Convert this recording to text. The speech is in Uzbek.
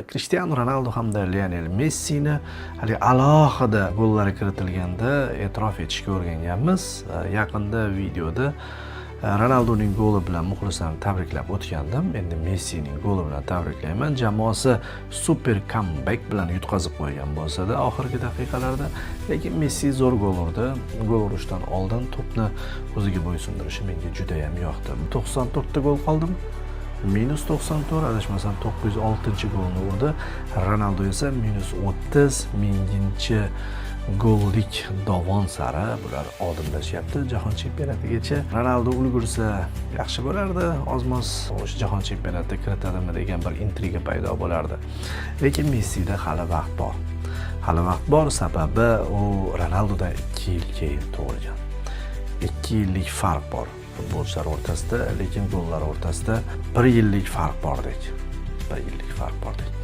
Cristiano Ronaldo hamda Lionel Messini hali alohida gollari kiritilganda e'tirof etishga o'rganganmiz. Yaqinda videoda Ronaldoning goli bilan muxlislarni tabriklab o'tgandim. Endi Messining goli bilan tabriklayman. Jamoasi super comeback bilan yutqazib qo'ygan bo'lsa-da oxirgi daqiqalarda, lekin Messi zo'r gol urdi. Gol urishdan oldin to'pni o'ziga bo'ysundirishi menga juda ham yoqdi. 94 ta gol qoldimi? -94, adashmasam 906-golni urdi. Ronaldo esa -30, minginchi gollik dovon sari bular oldinlashyapti jahon chempionatigacha. Ronaldo ulgursa yaxshi bo'lardi. Ozmoz o'sha jahon chempionatida kiritadimi degan bir intriga paydo bo'lardi. Lekin Messida hali vaqt bor. Hali vaqt bor, sababi u Ronaldodan 2 yil keyin tug'ilgan. 2 yillik farq bor futbolchilar o'rtasida, lekin gollar o'rtasida 1 yillik farq bordek. 1 yillik farq bordek.